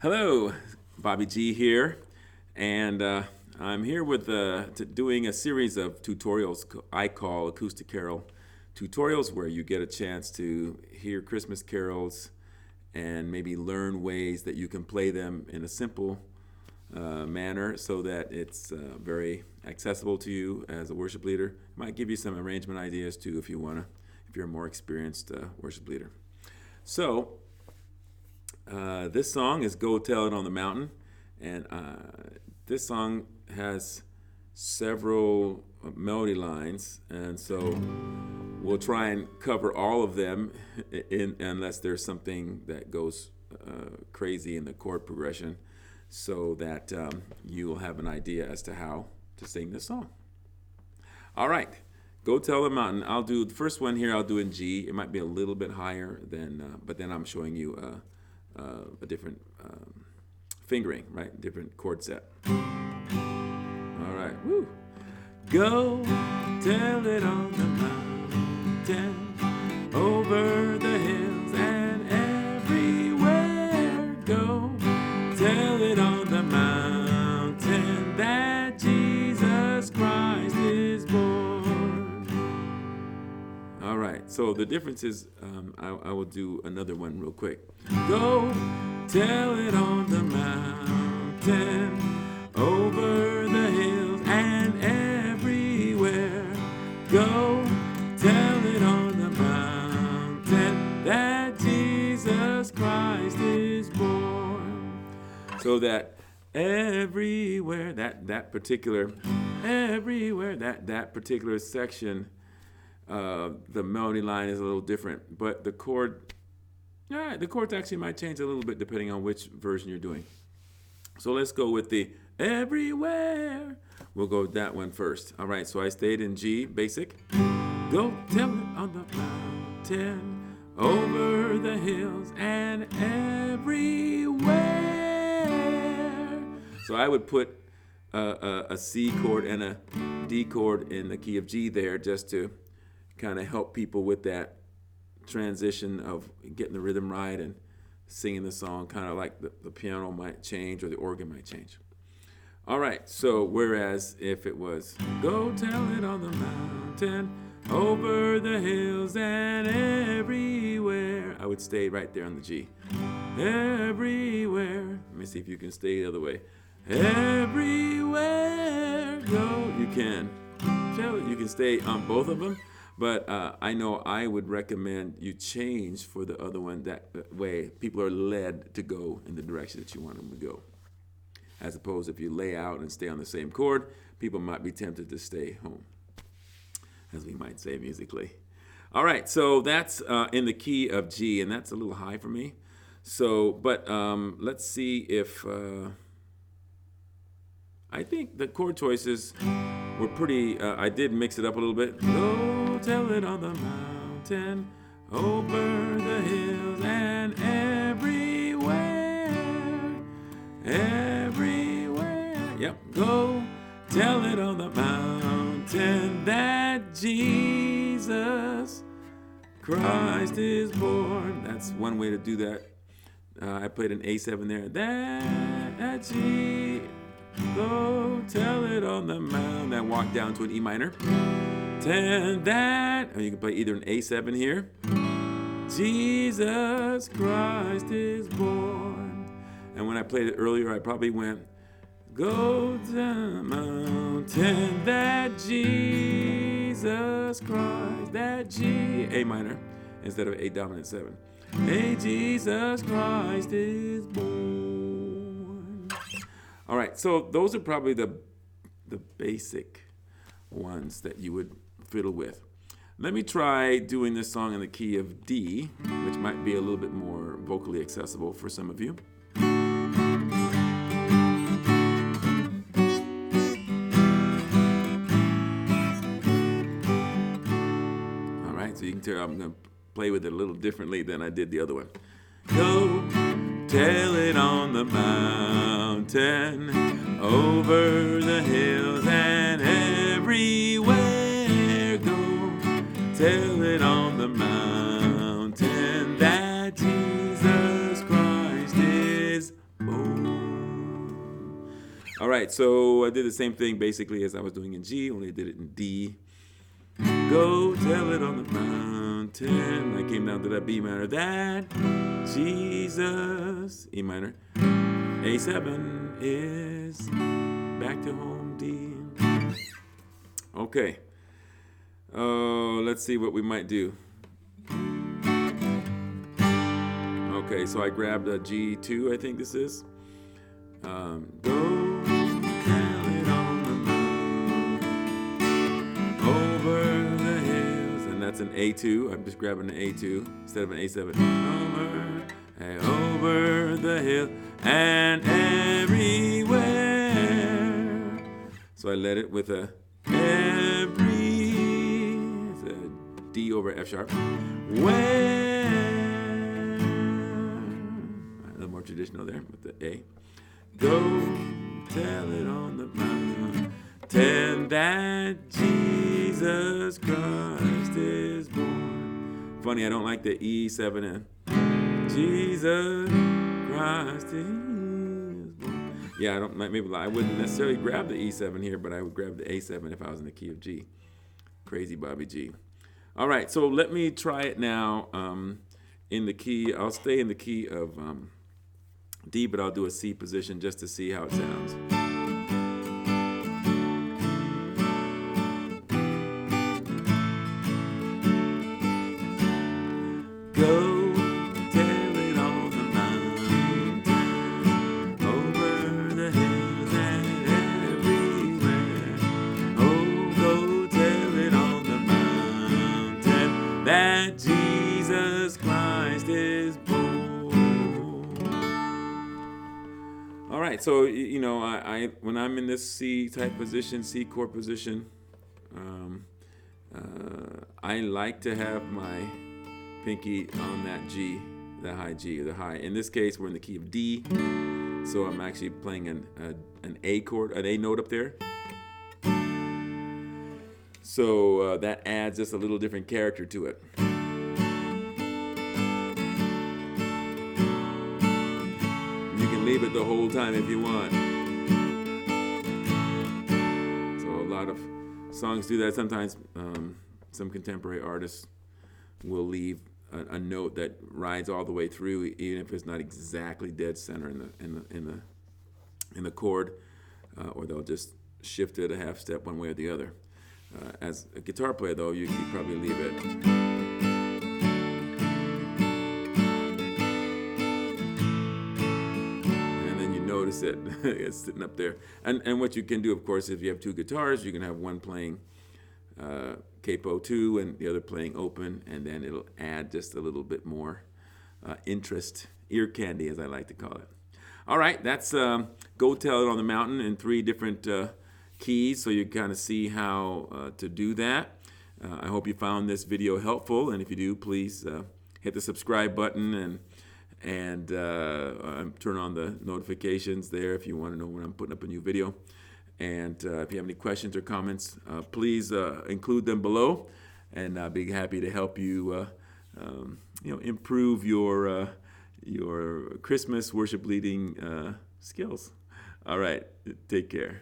Hello, BobbyG here, and I'm here with doing a series of tutorials I call Acoustic Carol tutorials, where you get a chance to hear Christmas carols and maybe learn ways that you can play them in a simple manner so that it's very accessible to you as a worship leader. Might give you some arrangement ideas too if you're a more experienced worship leader. So this song is Go Tell It on the Mountain, and this song has several melody lines, and so we'll try and cover all of them unless there's something that goes crazy in the chord progression, so that you will have an idea as to how to sing this song. All right, Go Tell the Mountain. I'll do the first one here. I'll do in G. It might be a little bit higher than, but then I'm showing you a different fingering, right? Different chord set. All right, woo. Go tell it on the mountain, over the hills and everywhere. Go tell it on the mountain that Jesus Christ is born. All right, so the difference is, I will do another one real quick. Go tell it on the mountain, over the hills and everywhere. Go tell it on the mountain that Jesus Christ is born. So that everywhere, that particular section, the melody line is a little different, but the chords actually might change a little bit depending on which version you're doing. So let's go with the everywhere. We'll go with that one first. All right, so I stayed in G, basic. Go tell it on the mountain, over the hills and everywhere. So I would put a C chord and a D chord in the key of G there, just to kind of help people with that transition of getting the rhythm right and singing the song, kind of like the piano might change or the organ might change. All right, so whereas if it was go tell it on the mountain, over the hills and everywhere, I would stay right there on the G. Everywhere. Let me see if you can stay the other way. Everywhere go. You can. You can stay on both of them. But I know I would recommend you change for the other one. That way people are led to go in the direction that you want them to go. As opposed to if you lay out and stay on the same chord, people might be tempted to stay home, as we might say musically. All right, so that's in the key of G, and that's a little high for me. So, but let's see if, I think the chord choices were pretty, I did mix it up a little bit. Go tell it on the mountain, over the hills and everywhere. Everywhere. Yep. Go tell it on the mountain that Jesus Christ is born. That's one way to do that. I played an A7 there. That G. Go tell it on the mountain. Then walk down to an E minor. Tell that. Or you can play either an A7 here. Jesus Christ is born. And when I played it earlier, I probably went, go to the mountain that Jesus Christ, that G, A minor, instead of A dominant 7. Hey, Jesus Christ is born. All right, so those are probably the basic ones that you would fiddle with. Let me try doing this song in the key of D, which might be a little bit more vocally accessible for some of you. All right, so you can tell I'm going to play with it a little differently than I did the other one. Go tell it on the mountain, over the hills and everywhere. Go tell it on the mountain that Jesus Christ is born. All right, so I did the same thing basically as I was doing in G, only I did it in D. Go tell it on the mountain. I came down to that B minor. That Jesus, E minor. A7 is back to home D. Okay. Oh, let's see what we might do. Okay, so I grabbed a G2, I think this is. Go tell it on the mountain, over the hills, and that's an A2. I'm just grabbing an A2 instead of an A7. Over the hill and everywhere. So I led it with a it's a D over F sharp. Where? A little more traditional there with the A. Go tell it on the mountain that Jesus Christ is born. Funny, I don't like the E7 and Jesus Christ is born. Yeah, I don't. Maybe I wouldn't necessarily grab the E7 here, but I would grab the A7 if I was in the key of G. Crazy Bobby G. All right, so let me try it now in the key. I'll stay in the key of D, but I'll do a C position just to see how it sounds. Go. That Jesus Christ is born. All right, so you know, I when I'm in this C type position, C chord position, I like to have my pinky on that G, the high G, or the high. In this case, we're in the key of D, so I'm actually playing an A chord, an A note up there. So that adds just a little different character to it. You can leave it the whole time if you want. So a lot of songs do that. Sometimes some contemporary artists will leave a note that rides all the way through, even if it's not exactly dead center in the chord, or they'll just shift it a half step one way or the other. As a guitar player, though, you can probably leave it. And then you notice it. It's sitting up there. And what you can do, of course, if you have two guitars, you can have one playing capo 2 and the other playing open, and then it'll add just a little bit more interest, ear candy, as I like to call it. All right, that's Go Tell It on the Mountain in 3 different keys, so you kind of see how to do that. I hope you found this video helpful, and if you do, please hit the subscribe button and turn on the notifications there if you want to know when I'm putting up a new video. And if you have any questions or comments, please include them below, and I'll be happy to help you, improve your Christmas worship leading skills. All right, take care.